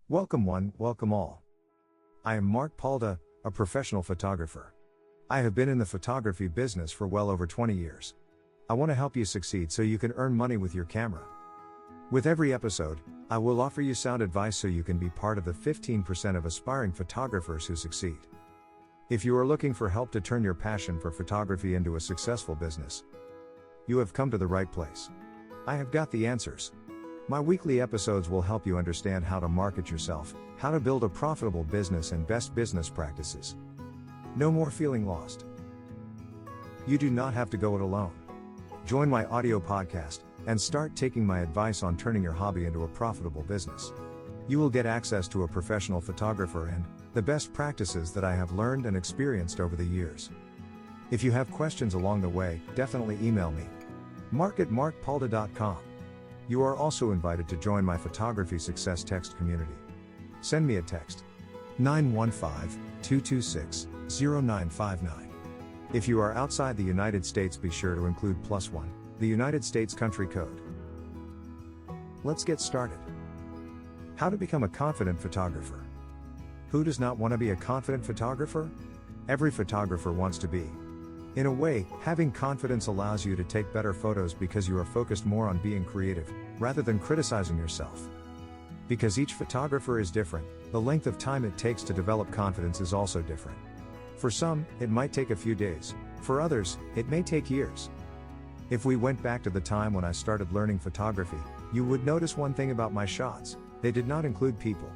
Welcome one, welcome all. I am Mark Paulda, a professional photographer. I have been in the photography business for well over 20 years. I want to help you succeed so you can earn money with your camera. With every episode, I will offer you sound advice so you can be part of the 15% of aspiring photographers who succeed. If you are looking for help to turn your passion for photography into a successful business, you have come to the right place. I have got the answers. My weekly episodes will help you understand how to market yourself, how to build a profitable business, and best business practices. No more feeling lost. You do not have to go it alone. Join my audio podcast and start taking my advice on turning your hobby into a profitable business. You will get access to a professional photographer and the best practices that I have learned and experienced over the years. If you have questions along the way, definitely email me. mark@markpaulda.com. You are also invited to join my photography success text community. Send me a text. 915-226-0959. If you are outside the United States, be sure to include +1, the United States country code. Let's get started. How to become a confident photographer. Who does not want to be a confident photographer? Every photographer wants to be. In a way, having confidence allows you to take better photos because you are focused more on being creative, rather than criticizing yourself. Because each photographer is different, the length of time it takes to develop confidence is also different. For some, it might take a few days. For others, it may take years. If we went back to the time when I started learning photography, you would notice one thing about my shots: they did not include people.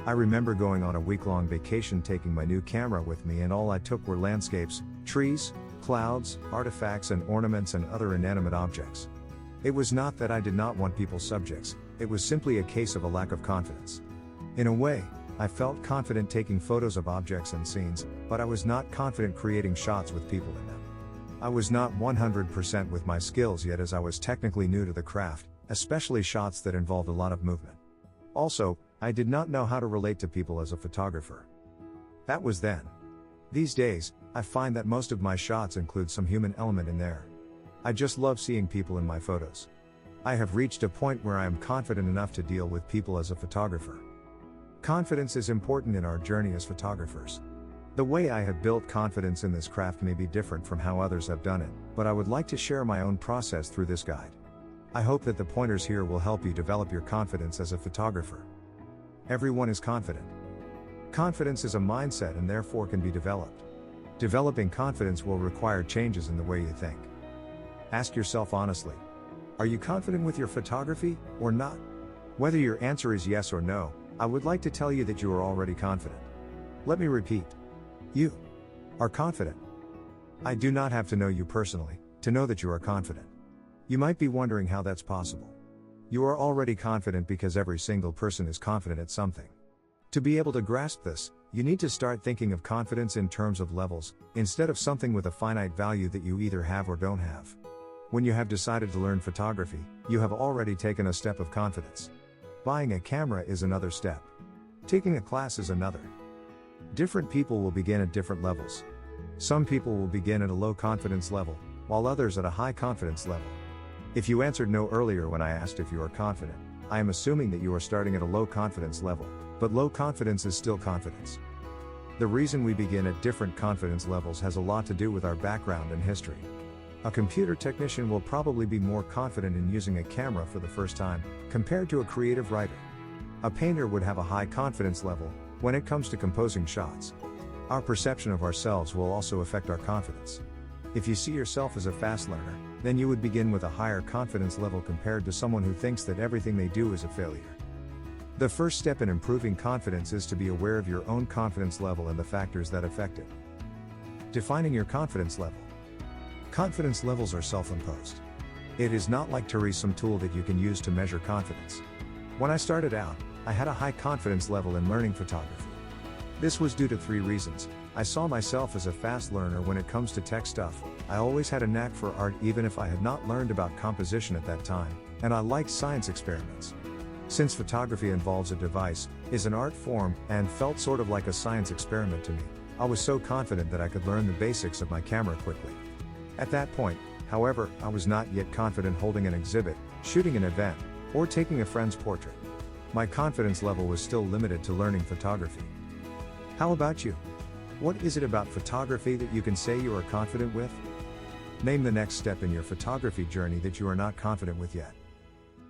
I remember going on a week-long vacation, taking my new camera with me, and all I took were landscapes, trees, clouds, artifacts and ornaments and other inanimate objects. It was not that I did not want people's subjects, it was simply a case of a lack of confidence. In a way, I felt confident taking photos of objects and scenes, but I was not confident creating shots with people in them. I was not 100% with my skills yet, as I was technically new to the craft, especially shots that involved a lot of movement. Also, I did not know how to relate to people as a photographer. That was then. These days, I find that most of my shots include some human element in there. I just love seeing people in my photos. I have reached a point where I am confident enough to deal with people as a photographer. Confidence is important in our journey as photographers. The way I have built confidence in this craft may be different from how others have done it, but I would like to share my own process through this guide. I hope that the pointers here will help you develop your confidence as a photographer. Everyone is confident. Confidence is a mindset and therefore can be developed. Developing confidence will require changes in the way you think. Ask yourself honestly: are you confident with your photography, or not? Whether your answer is yes or no, I would like to tell you that you are already confident. Let me repeat. You are confident. I do not have to know you personally to know that you are confident. You might be wondering how that's possible. You are already confident because every single person is confident at something. To be able to grasp this, you need to start thinking of confidence in terms of levels, instead of something with a finite value that you either have or don't have. When you have decided to learn photography, you have already taken a step of confidence. Buying a camera is another step. Taking a class is another. Different people will begin at different levels. Some people will begin at a low confidence level, while others at a high confidence level. If you answered no earlier when I asked if you are confident, I am assuming that you are starting at a low confidence level, but low confidence is still confidence. The reason we begin at different confidence levels has a lot to do with our background and history. A computer technician will probably be more confident in using a camera for the first time, compared to a creative writer. A painter would have a high confidence level when it comes to composing shots. Our perception of ourselves will also affect our confidence. If you see yourself as a fast learner, then you would begin with a higher confidence level compared to someone who thinks that everything they do is a failure. The first step in improving confidence is to be aware of your own confidence level and the factors that affect it. Defining your confidence level. Confidence levels are self-imposed. It is not like Therese, some tool that you can use to measure confidence. When I started out, I had a high confidence level in learning photography. This was due to 3 reasons. I saw myself as a fast learner when it comes to tech stuff. I always had a knack for art even if I had not learned about composition at that time, and I liked science experiments. Since photography involves a device, is an art form, and felt sort of like a science experiment to me, I was so confident that I could learn the basics of my camera quickly. At that point, however, I was not yet confident holding an exhibit, shooting an event, or taking a friend's portrait. my confidence level was still limited to learning photography. How about you? What is it about photography that you can say you are confident with? Name the next step in your photography journey that you are not confident with yet.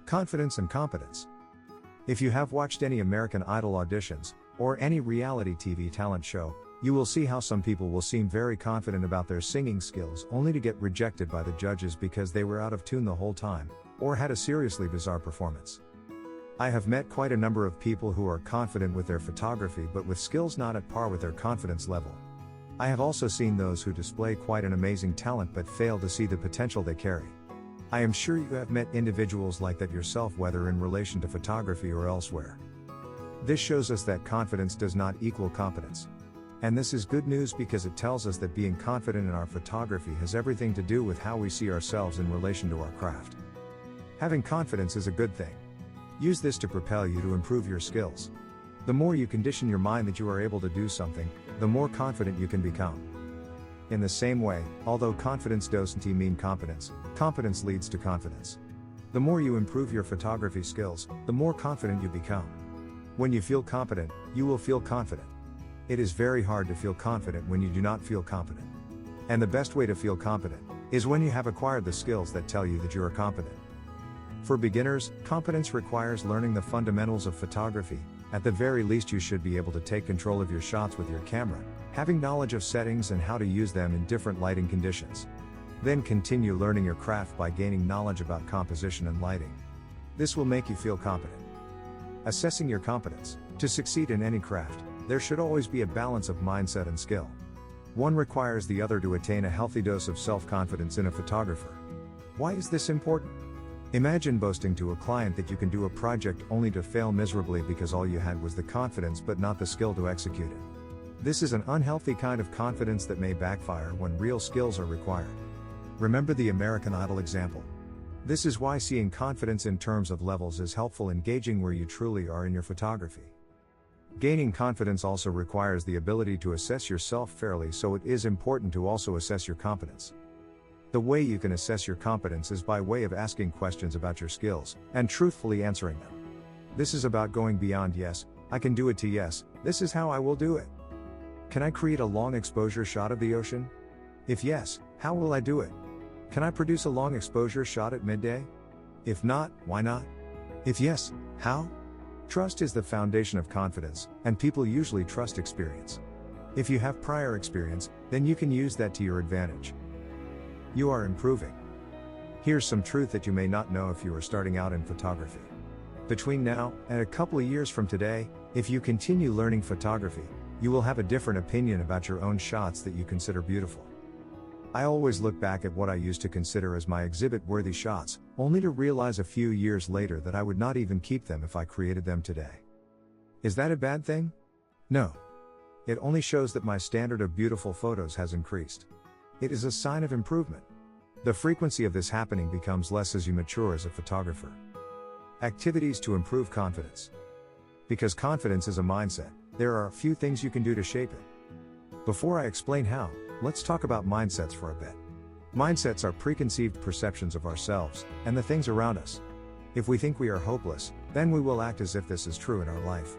Confidence and competence. If you have watched any American Idol auditions, or any reality TV talent show, you will see how some people will seem very confident about their singing skills only to get rejected by the judges because they were out of tune the whole time, or had a seriously bizarre performance. I have met quite a number of people who are confident with their photography but with skills not at par with their confidence level. I have also seen those who display quite an amazing talent but fail to see the potential they carry. I am sure you have met individuals like that yourself, whether in relation to photography or elsewhere. This shows us that confidence does not equal competence. And this is good news because it tells us that being confident in our photography has everything to do with how we see ourselves in relation to our craft. Having confidence is a good thing. Use this to propel you to improve your skills. The more you condition your mind that you are able to do something, the more confident you can become. In the same way, although confidence doesn't mean competence, competence leads to confidence. The more you improve your photography skills, the more confident you become. When you feel competent, you will feel confident. It is very hard to feel confident when you do not feel competent. And the best way to feel competent is when you have acquired the skills that tell you that you are competent. For beginners, competence requires learning the fundamentals of photography. At the very least, you should be able to take control of your shots with your camera, having knowledge of settings and how to use them in different lighting conditions. Then continue learning your craft by gaining knowledge about composition and lighting. This will make you feel competent. Assessing your competence. To succeed in any craft, there should always be a balance of mindset and skill. One requires the other to attain a healthy dose of self-confidence in a photographer. Why is this important? Imagine boasting to a client that you can do a project only to fail miserably because all you had was the confidence but not the skill to execute it. This is an unhealthy kind of confidence that may backfire when real skills are required. Remember the American Idol example. This is why seeing confidence in terms of levels is helpful in gauging where you truly are in your photography. Gaining confidence also requires the ability to assess yourself fairly, so it is important to also assess your competence. The way you can assess your competence is by way of asking questions about your skills, and truthfully answering them. This is about going beyond yes, I can do it, to yes, this is how I will do it. Can I create a long exposure shot of the ocean? If yes, how will I do it? Can I produce a long exposure shot at midday? If not, why not? If yes, how? Trust is the foundation of confidence, and people usually trust experience. If you have prior experience, then you can use that to your advantage. You are improving. Here's some truth that you may not know if you are starting out in photography. Between now and a couple of years from today, if you continue learning photography, you will have a different opinion about your own shots that you consider beautiful. I always look back at what I used to consider as my exhibit-worthy shots, only to realize a few years later that I would not even keep them if I created them today. Is that a bad thing? No. It only shows that my standard of beautiful photos has increased. It is a sign of improvement. The frequency of this happening becomes less as you mature as a photographer. Activities to improve confidence. Because confidence is a mindset, there are a few things you can do to shape it. Before I explain how, let's talk about mindsets for a bit. Mindsets are preconceived perceptions of ourselves and the things around us. If we think we are hopeless, then we will act as if this is true in our life.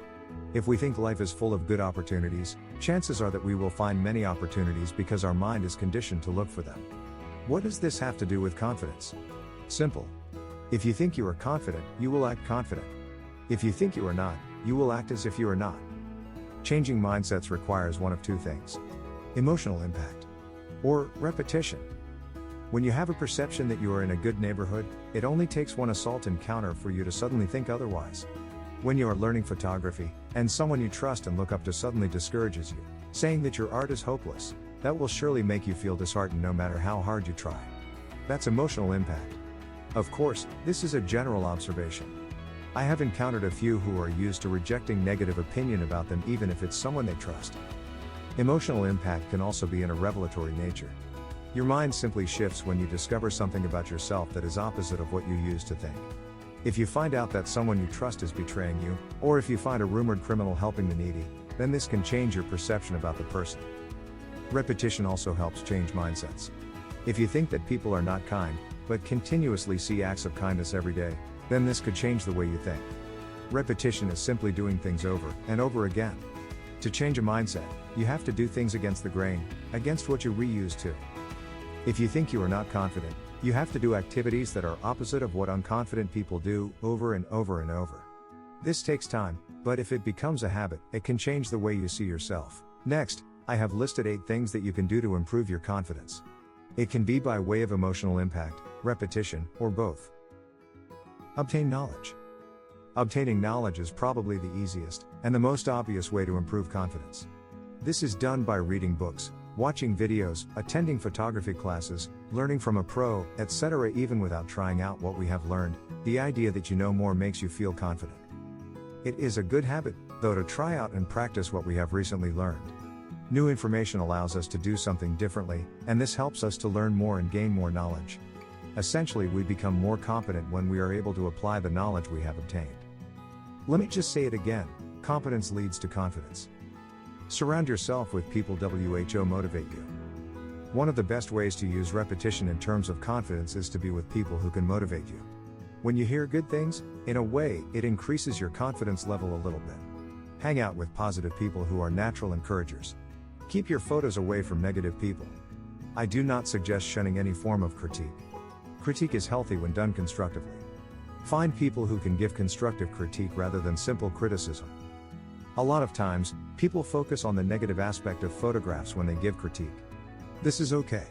If we think life is full of good opportunities, chances are that we will find many opportunities because our mind is conditioned to look for them. What does this have to do with confidence? Simple. If you think you are confident, you will act confident. If you think you are not, you will act as if you are not. Changing mindsets requires one of two things: emotional impact or repetition. When you have a perception that you are in a good neighborhood, it only takes one assault encounter for you to suddenly think otherwise. When you are learning photography, and someone you trust and look up to suddenly discourages you, saying that your art is hopeless, that will surely make you feel disheartened no matter how hard you try. That's emotional impact. Of course, this is a general observation. I have encountered a few who are used to rejecting negative opinion about them even if it's someone they trust. Emotional impact can also be in a revelatory nature. Your mind simply shifts when you discover something about yourself that is opposite of what you used to think. If you find out that someone you trust is betraying you, or if you find a rumored criminal helping the needy, then this can change your perception about the person. Repetition also helps change mindsets. If you think that people are not kind, but continuously see acts of kindness every day, then this could change the way you think. Repetition is simply doing things over and over again. To change a mindset, you have to do things against the grain, against what you're reused to. If you think you are not confident, you have to do activities that are opposite of what unconfident people do over and over and over. This takes time, but if it becomes a habit, it can change the way you see yourself. Next, I have listed 8 things that you can do to improve your confidence. It can be by way of emotional impact, repetition, or both. Obtain knowledge. Obtaining knowledge is probably the easiest and the most obvious way to improve confidence. This is done by reading books, watching videos, attending photography classes, learning from a pro, etc. Even without trying out what we have learned, the idea that you know more makes you feel confident. It is a good habit, though, to try out and practice what we have recently learned. New information allows us to do something differently, and this helps us to learn more and gain more knowledge. Essentially, we become more competent when we are able to apply the knowledge we have obtained. Let me just say it again, competence leads to confidence. Surround yourself with people who motivate you. One of the best ways to use repetition in terms of confidence is to be with people who can motivate you. When you hear good things, in a way, it increases your confidence level a little bit. Hang out with positive people who are natural encouragers. Keep your photos away from negative people. I do not suggest shunning any form of critique. Critique is healthy when done constructively. Find people who can give constructive critique rather than simple criticism. A lot of times, people focus on the negative aspect of photographs when they give critique. This is okay.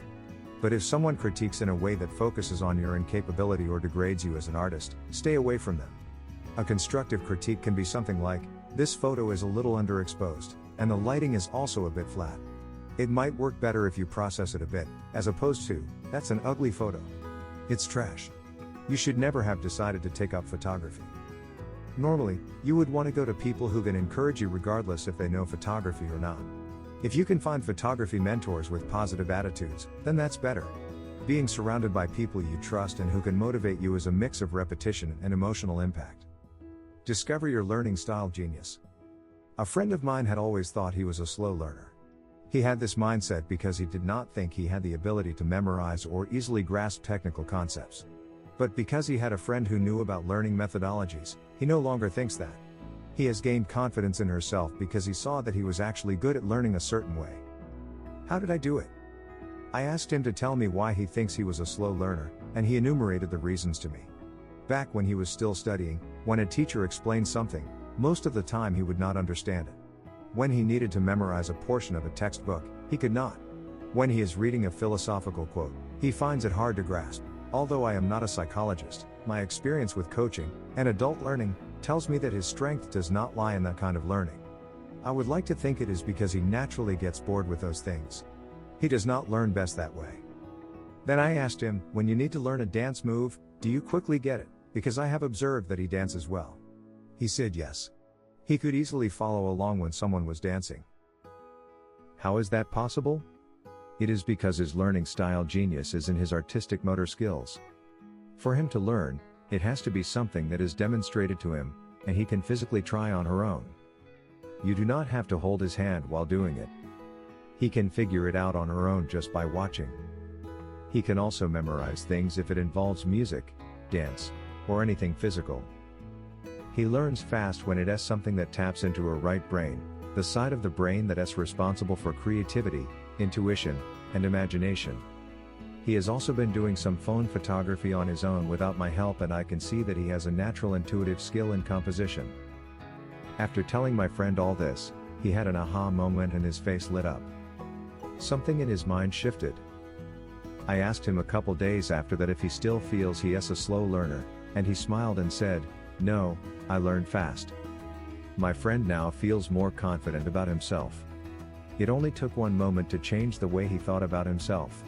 But if someone critiques in a way that focuses on your incapability or degrades you as an artist, stay away from them. A constructive critique can be something like, "This photo is a little underexposed, and the lighting is also a bit flat. It might work better if you process it a bit," as opposed to, "That's an ugly photo. It's trash." You should never have decided to take up photography. Normally, you would want to go to people who can encourage you regardless if they know photography or not. If you can find photography mentors with positive attitudes, then that's better. Being surrounded by people you trust and who can motivate you is a mix of repetition and emotional impact. Discover your learning style genius. A friend of mine had always thought he was a slow learner. He had this mindset because he did not think he had the ability to memorize or easily grasp technical concepts. But because he had a friend who knew about learning methodologies, he no longer thinks that. He has gained confidence in herself because he saw that he was actually good at learning a certain way. How did I do it? I asked him to tell me why he thinks he was a slow learner, and he enumerated the reasons to me. Back when he was still studying, when a teacher explained something, most of the time he would not understand it. When he needed to memorize a portion of a textbook, he could not. When he is reading a philosophical quote, he finds it hard to grasp. Although I am not a psychologist, my experience with coaching and adult learning tells me that his strength does not lie in that kind of learning. I would like to think it is because he naturally gets bored with those things. He does not learn best that way. Then I asked him, when you need to learn a dance move, do you quickly get it? Because I have observed that he dances well. He said yes. He could easily follow along when someone was dancing. How is that possible? It is because his learning style genius is in his artistic motor skills. For him to learn, it has to be something that is demonstrated to him, and he can physically try on her own. You do not have to hold his hand while doing it. He can figure it out on her own just by watching. He can also memorize things if it involves music, dance, or anything physical. He learns fast when it is something that taps into her right brain, the side of the brain that is responsible for creativity, intuition, and imagination. He has also been doing some phone photography on his own without my help, and I can see that he has a natural intuitive skill in composition. After telling my friend all this, he had an aha moment and his face lit up. Something in his mind shifted. I asked him a couple days after that if he still feels he is a slow learner, and he smiled and said, "No, I learn fast." My friend now feels more confident about himself. It only took one moment to change the way he thought about himself.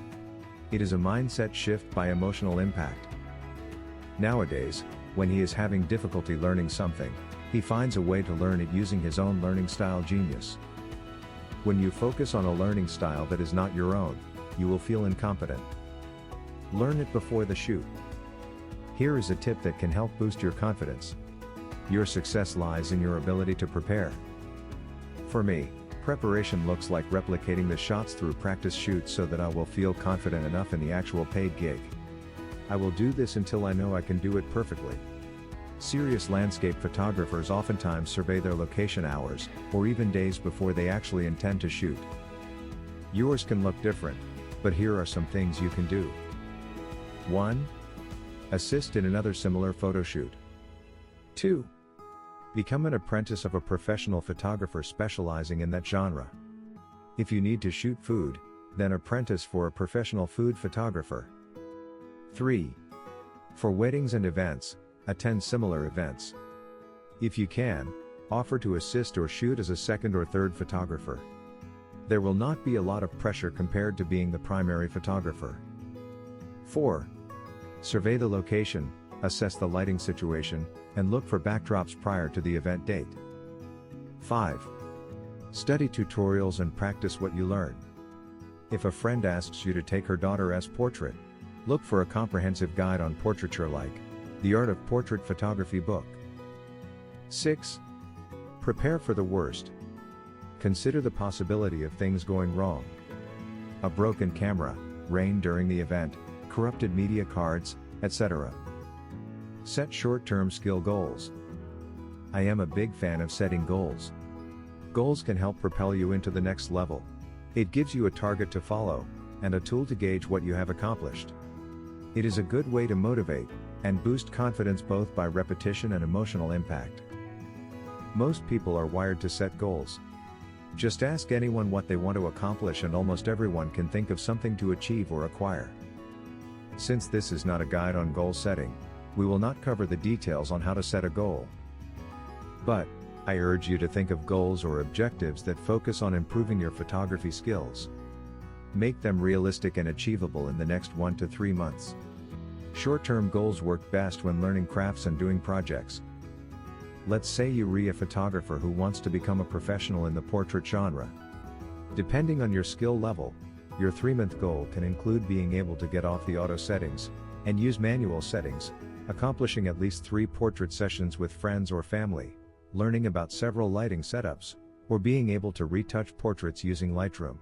It is a mindset shift by emotional impact. Nowadays, when he is having difficulty learning something, he finds a way to learn it using his own learning style genius. When you focus on a learning style that is not your own, you will feel incompetent. Learn it before the shoot. Here is a tip that can help boost your confidence. Your success lies in your ability to prepare. For me, preparation looks like replicating the shots through practice shoots so that I will feel confident enough in the actual paid gig. I will do this until I know I can do it perfectly. Serious landscape photographers oftentimes survey their location hours, or even days before they actually intend to shoot. Yours can look different, but here are some things you can do. 1. Assist in another similar photo shoot. 2. Become an apprentice of a professional photographer specializing in that genre. If you need to shoot food, then apprentice for a professional food photographer. 3. For weddings and events, attend similar events. If you can, offer to assist or shoot as a second or third photographer. There will not be a lot of pressure compared to being the primary photographer. 4. Survey the location, assess the lighting situation, and look for backdrops prior to the event date. 5. Study tutorials and practice what you learn. If a friend asks you to take her daughter's portrait, look for a comprehensive guide on portraiture like The Art of Portrait Photography book. 6. Prepare for the worst. Consider the possibility of things going wrong. A broken camera, rain during the event, corrupted media cards, etc. Set short-term skill goals. I am a big fan of setting goals. Goals can help propel you into the next level. It gives you a target to follow, and a tool to gauge what you have accomplished. It is a good way to motivate and boost confidence both by repetition and emotional impact. Most people are wired to set goals. Just ask anyone what they want to accomplish and almost everyone can think of something to achieve or acquire. Since this is not a guide on goal setting, we will not cover the details on how to set a goal. But, I urge you to think of goals or objectives that focus on improving your photography skills. Make them realistic and achievable in the next 1 to 3 months. Short-term goals work best when learning crafts and doing projects. Let's say you're a photographer who wants to become a professional in the portrait genre. Depending on your skill level, your 3-month goal can include being able to get off the auto settings and use manual settings, accomplishing at least 3 portrait sessions with friends or family, learning about several lighting setups, or being able to retouch portraits using Lightroom.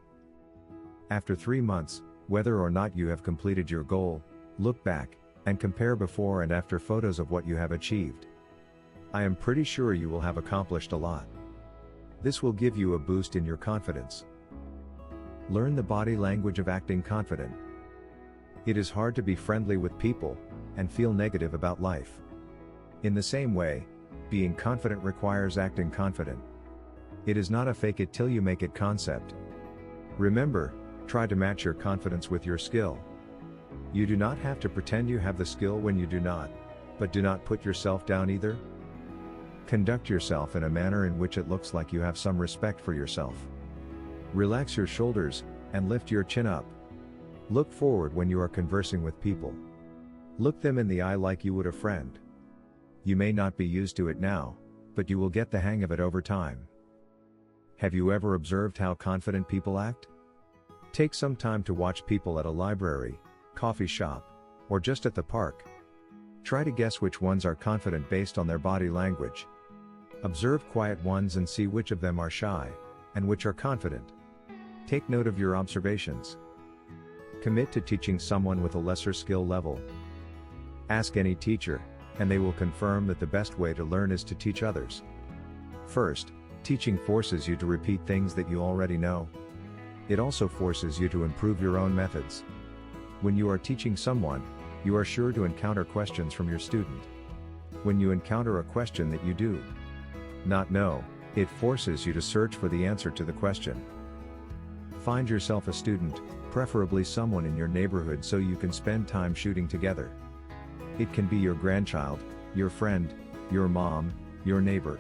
After 3 months, whether or not you have completed your goal, look back and compare before and after photos of what you have achieved. I am pretty sure you will have accomplished a lot. This will give you a boost in your confidence. Learn the body language of acting confident. It is hard to be friendly with people and feel negative about life. In the same way, being confident requires acting confident. It is not a fake it till you make it concept. Remember, try to match your confidence with your skill. You do not have to pretend you have the skill when you do not, but do not put yourself down either. Conduct yourself in a manner in which it looks like you have some respect for yourself. Relax your shoulders, and lift your chin up. Look forward when you are conversing with people. Look them in the eye like you would a friend. You may not be used to it now, but you will get the hang of it over time. Have you ever observed how confident people act? Take some time to watch people at a library, coffee shop, or just at the park. Try to guess which ones are confident based on their body language. Observe quiet ones and see which of them are shy, and which are confident. Take note of your observations. Commit to teaching someone with a lesser skill level. Ask any teacher, and they will confirm that the best way to learn is to teach others. First, teaching forces you to repeat things that you already know. It also forces you to improve your own methods. When you are teaching someone, you are sure to encounter questions from your student. When you encounter a question that you do not know, it forces you to search for the answer to the question. Find yourself a student, preferably someone in your neighborhood so you can spend time shooting together. It can be your grandchild, your friend, your mom, your neighbor.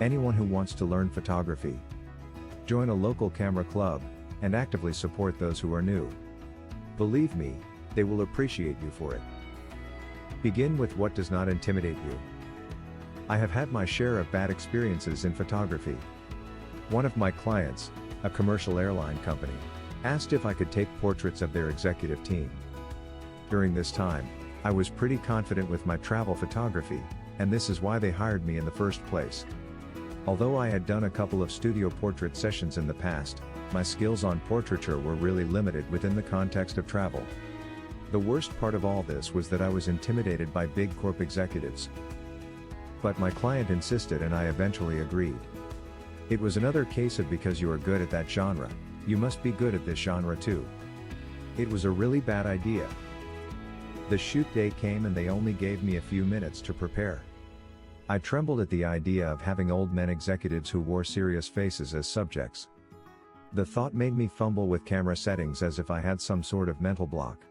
Anyone who wants to learn photography. Join a local camera club, and actively support those who are new. Believe me, they will appreciate you for it. Begin with what does not intimidate you. I have had my share of bad experiences in photography. One of my clients, a commercial airline company, asked if I could take portraits of their executive team. During this time, I was pretty confident with my travel photography, and this is why they hired me in the first place. Although I had done a couple of studio portrait sessions in the past, my skills on portraiture were really limited within the context of travel. The worst part of all this was that I was intimidated by big corp executives. But my client insisted and I eventually agreed. It was another case of because you are good at that genre, you must be good at this genre too. It was a really bad idea. The shoot day came and they only gave me a few minutes to prepare. I trembled at the idea of having old men executives who wore serious faces as subjects. The thought made me fumble with camera settings as if I had some sort of mental block.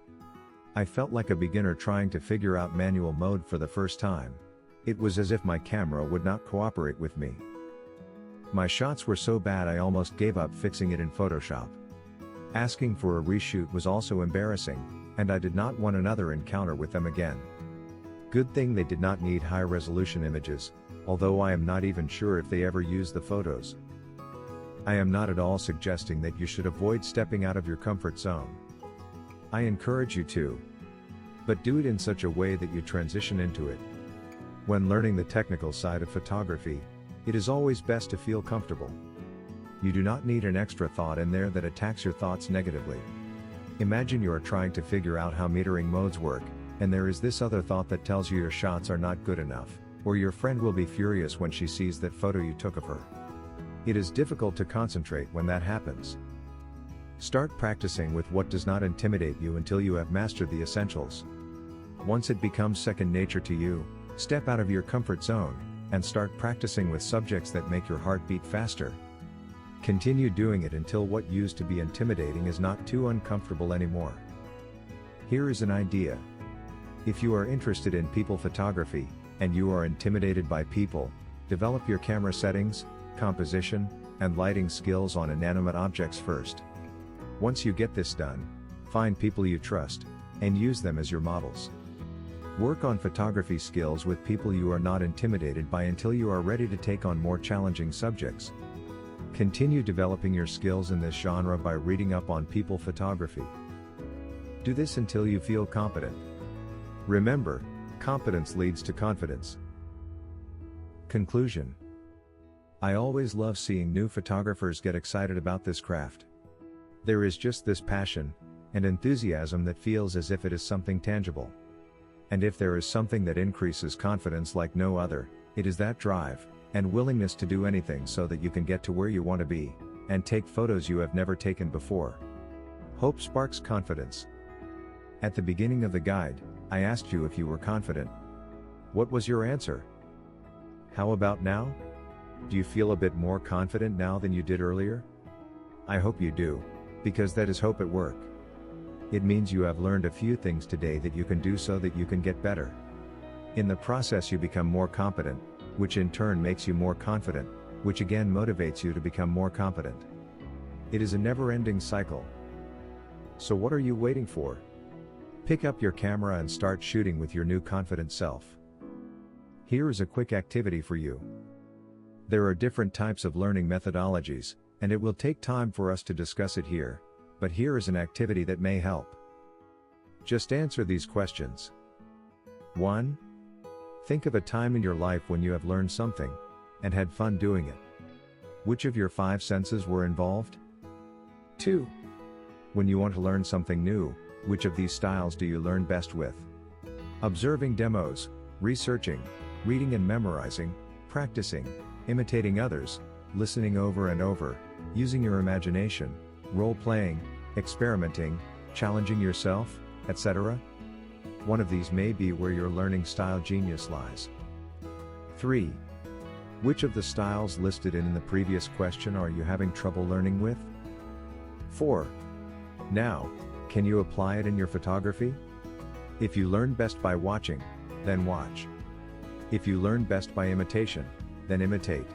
I felt like a beginner trying to figure out manual mode for the first time. It was as if my camera would not cooperate with me. My shots were so bad I almost gave up fixing it in Photoshop. Asking for a reshoot was also embarrassing, and I did not want another encounter with them again. Good thing they did not need high-resolution images, although I am not even sure if they ever used the photos. I am not at all suggesting that you should avoid stepping out of your comfort zone. I encourage you to. But do it in such a way that you transition into it. When learning the technical side of photography, it is always best to feel comfortable. You do not need an extra thought in there that attacks your thoughts negatively. Imagine you are trying to figure out how metering modes work, and there is this other thought that tells you your shots are not good enough, or your friend will be furious when she sees that photo you took of her. It is difficult to concentrate when that happens. Start practicing with what does not intimidate you until you have mastered the essentials. Once it becomes second nature to you, step out of your comfort zone, and start practicing with subjects that make your heart beat faster. Continue doing it until what used to be intimidating is not too uncomfortable anymore. Here is an idea. If you are interested in people photography, and you are intimidated by people, develop your camera settings, composition, and lighting skills on inanimate objects first. Once you get this done, find people you trust, and use them as your models. Work on photography skills with people you are not intimidated by until you are ready to take on more challenging subjects. Continue developing your skills in this genre by reading up on people photography. Do this until you feel competent. Remember, competence leads to confidence. Conclusion. I always love seeing new photographers get excited about this craft. There is just this passion and enthusiasm that feels as if it is something tangible. And if there is something that increases confidence like no other, it is that drive and willingness to do anything so that you can get to where you want to be, and take photos you have never taken before. Hope sparks confidence. At the beginning of the guide, I asked you if you were confident. What was your answer? How about now? Do you feel a bit more confident now than you did earlier? I hope you do, because that is hope at work. It means you have learned a few things today that you can do so that you can get better. In the process you become more competent, which in turn makes you more confident, which again motivates you to become more competent. It is a never-ending cycle. So what are you waiting for? Pick up your camera and start shooting with your new confident self. Here is a quick activity for you. There are different types of learning methodologies, and it will take time for us to discuss it here, but here is an activity that may help. Just answer these questions. 1. Think of a time in your life when you have learned something, and had fun doing it. Which of your 5 senses were involved? 2. When you want to learn something new, which of these styles do you learn best with? Observing demos, researching, reading and memorizing, practicing, imitating others, listening over and over, using your imagination, role-playing, experimenting, challenging yourself, etc. One of these may be where your learning style genius lies. 3. Which of the styles listed in the previous question are you having trouble learning with? 4. Now, can you apply it in your photography? If you learn best by watching, then watch. If you learn best by imitation, then imitate.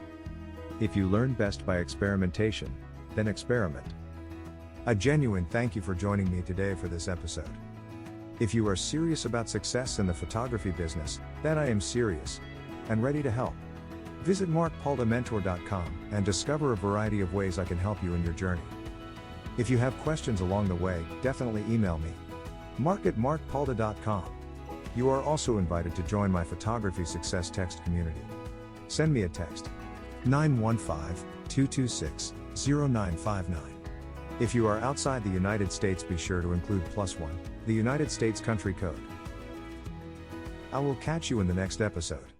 If you learn best by experimentation, then experiment. A genuine thank you for joining me today for this episode. If you are serious about success in the photography business, then I am serious and ready to help. Visit markpaulda.com and discover a variety of ways I can help you in your journey. If you have questions along the way, definitely email me. mark@markpaulda.com. You are also invited to join my photography success text community. Send me a text. 915-226-0959. If you are outside the United States, be sure to include +1, the United States country code. I will catch you in the next episode.